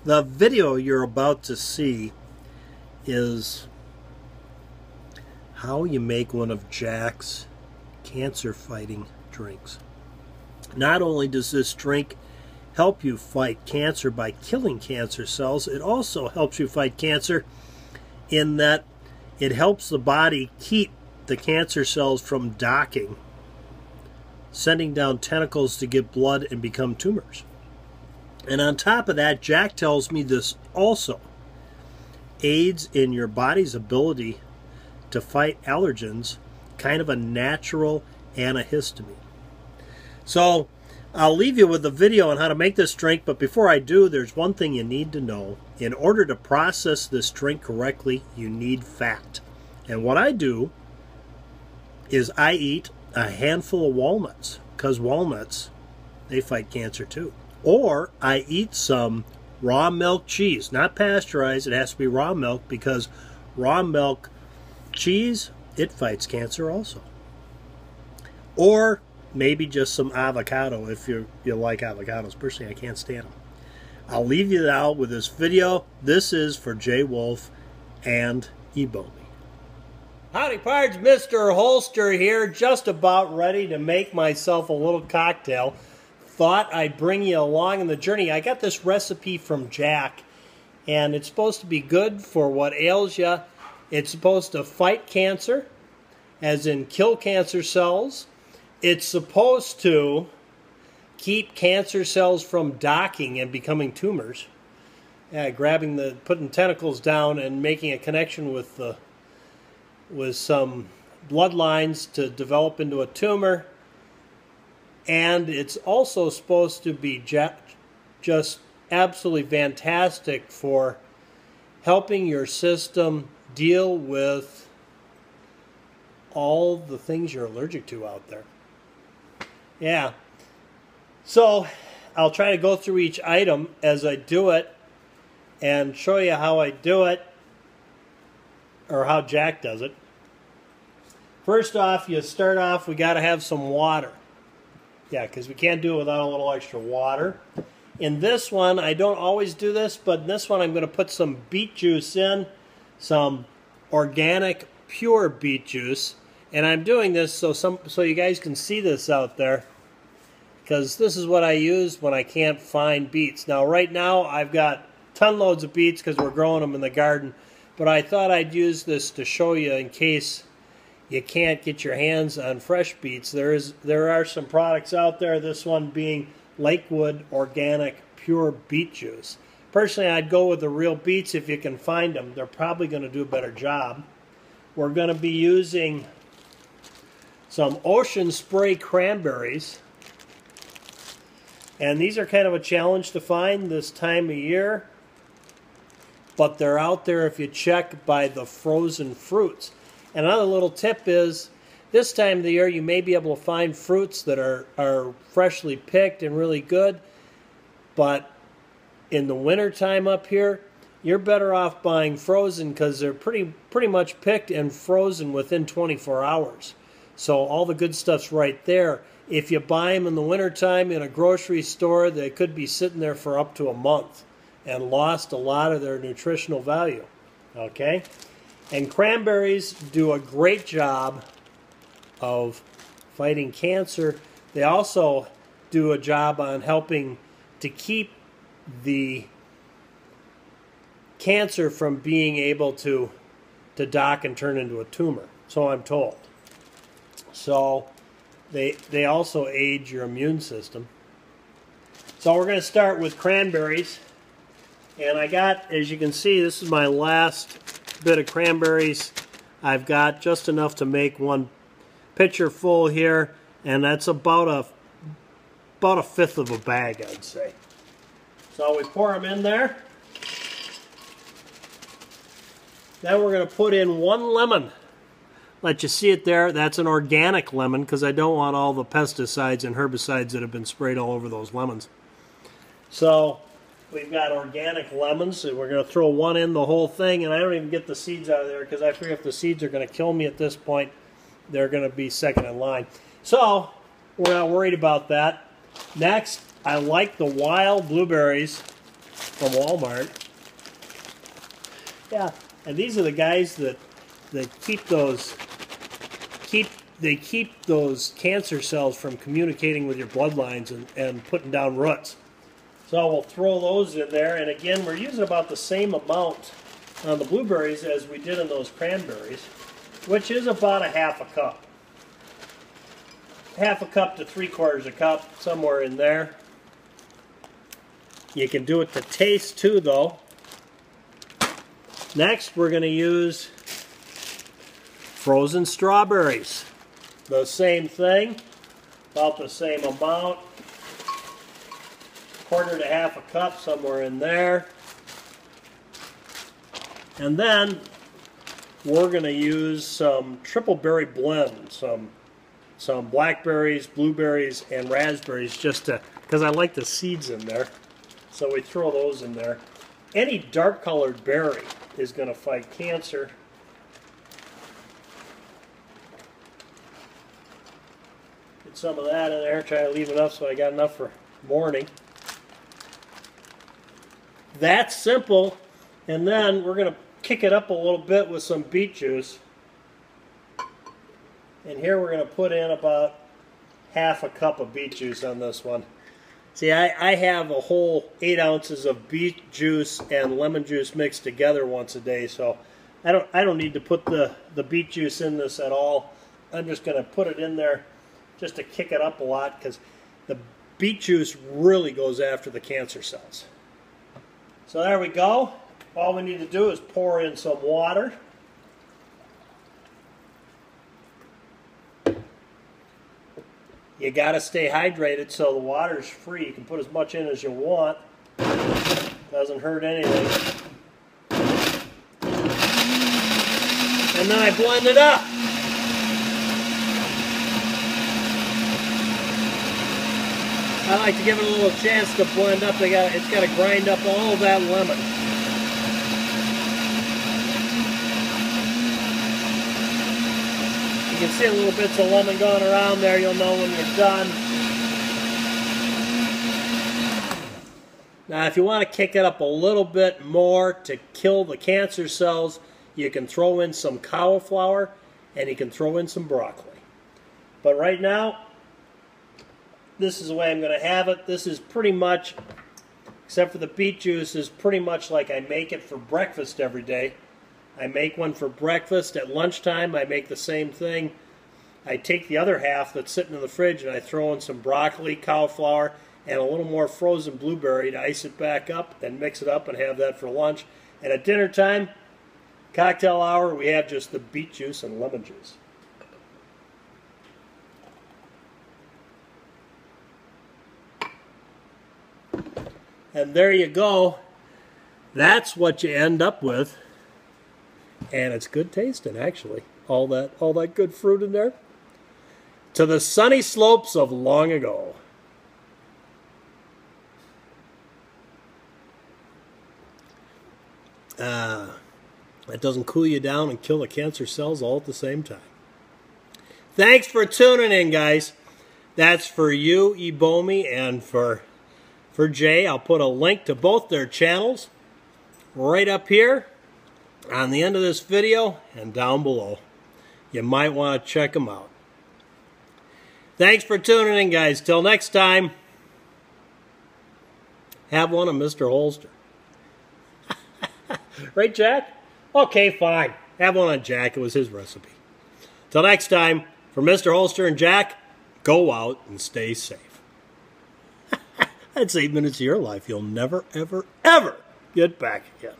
The video you're about to see is how you make one of Jack's cancer fighting drinks. Not only does this drink help you fight cancer by killing cancer cells, it also helps you fight cancer in that it helps the body keep the cancer cells from docking, sending down tentacles to get blood and become tumors. And on top of that, Jack tells me this also aids in your body's ability to fight allergens, kind of a natural antihistamine. So I'll leave you with a video on how to make this drink, but before I do, there's one thing you need to know. In order to process this drink correctly, you need fat. And what I do is I eat a handful of walnuts, because walnuts, they fight cancer too. Or I eat some raw milk cheese, not pasteurized, it has to be raw milk, because raw milk cheese, it fights cancer also. Or maybe just some avocado if you like avocados. Personally, I can't stand them. I'll leave you now with this video. This is for Jay Wolf and Ebomi. Howdy pards, Mr. Holster here, just about ready to make myself a little cocktail. Thought I'd bring you along in the journey. I got this recipe from Jack, and it's supposed to be good for what ails you. It's supposed to fight cancer, as in kill cancer cells. It's supposed to keep cancer cells from docking and becoming tumors. Putting tentacles down and making a connection with some bloodlines to develop into a tumor. And it's also supposed to be just absolutely fantastic for helping your system deal with all the things you're allergic to out there. Yeah. So I'll try to go through each item as I do it and show you how I do it, or how Jack does it. First off, you start off, we got to have some water. Yeah, because we can't do it without a little extra water. In this one, I don't always do this, but in this one I'm going to put some beet juice in, some organic pure beet juice. And I'm doing this so you guys can see this out there, because this is what I use when I can't find beets. Now right now I've got ton loads of beets because we're growing them in the garden, but I thought I'd use this to show you in case you can't get your hands on fresh beets. There are some products out there, this one being Lakewood Organic Pure Beet Juice. Personally, I'd go with the real beets if you can find them. They're probably going to do a better job. We're going to be using some Ocean Spray cranberries. And these are kind of a challenge to find this time of year, but they're out there if you check by the frozen fruits. Another little tip is, this time of the year you may be able to find fruits that are freshly picked and really good, but in the winter time up here, you're better off buying frozen because they're pretty much picked and frozen within 24 hours. So all the good stuff's right there. If you buy them in the wintertime in a grocery store, they could be sitting there for up to a month and lost a lot of their nutritional value. Okay? And cranberries do a great job of fighting cancer. They also do a job on helping to keep the cancer from being able to dock and turn into a tumor, so I'm told. So they also aid your immune system. So we're going to start with cranberries. And I got, as you can see, this is my last bit of cranberries. I've got just enough to make one pitcher full here, and that's about a fifth of a bag, I'd say. So we pour them in there. Then we're going to put in 1 lemon. Let you see it there. That's an organic lemon because I don't want all the pesticides and herbicides that have been sprayed all over those lemons. So we've got organic lemons. So we're going to throw 1 in the whole thing, and I don't even get the seeds out of there because I figure if the seeds are going to kill me at this point, they're going to be second in line. So we're not worried about that. Next, I like the wild blueberries. from Walmart. Yeah, and these are the guys that keep those cancer cells from communicating with your bloodlines and putting down roots. So we'll throw those in there, and again, we're using about the same amount on the blueberries as we did in those cranberries, which is about a half a cup. Half a cup to 3/4 a cup, somewhere in there. You can do it to taste too, though. Next, we're going to use frozen strawberries. The same thing, about the same amount. 1/4 to half a cup, somewhere in there. And then we're going to use some triple berry blend, some blackberries, blueberries, and raspberries, just to, because I like the seeds in there. So we throw those in there. Any dark colored berry is going to fight cancer. Get some of that in there. Try to leave enough so I got enough for morning. That's simple. And then we're going to kick it up a little bit with some beet juice. And here we're going to put in about half a cup of beet juice on this one. See, I have a whole 8 ounces of beet juice and lemon juice mixed together once a day, so I don't need to put the beet juice in this at all. I'm just going to put it in there just to kick it up a lot, because the beet juice really goes after the cancer cells. So there we go. All we need to do is pour in some water. You got to stay hydrated so the water is free. You can put as much in as you want. Doesn't hurt anything. And then I blend it up. I like to give it a little chance to blend up. It's got to grind up all of that lemon. You can see a little bits of lemon going around there. You'll know when you're done. Now, if you want to kick it up a little bit more to kill the cancer cells, you can throw in some cauliflower and you can throw in some broccoli. But right now, this is the way I'm going to have it. This is pretty much, except for the beet juice, is pretty much like I make it for breakfast every day. I make one for breakfast. At lunchtime, I make the same thing. I take the other half that's sitting in the fridge and I throw in some broccoli, cauliflower, and a little more frozen blueberry to ice it back up and mix it up and have that for lunch. And at dinner time, cocktail hour, we have just the beet juice and lemon juice. And there you go. That's what you end up with. And it's good tasting, actually. All that good fruit in there. To the sunny slopes of long ago. That doesn't cool you down and kill the cancer cells all at the same time. Thanks for tuning in, guys. That's for you, Ebomi, and for Jay. I'll put a link to both their channels right up here on the end of this video and down below. You might want to check them out. Thanks for tuning in, guys. Till next time, have one of Mr. Holster. Right, Jack? Okay, fine. Have one on Jack. It was his recipe. Till next time, for Mr. Holster and Jack, go out and stay safe. That's 8 minutes of your life you'll never, ever, ever get back again.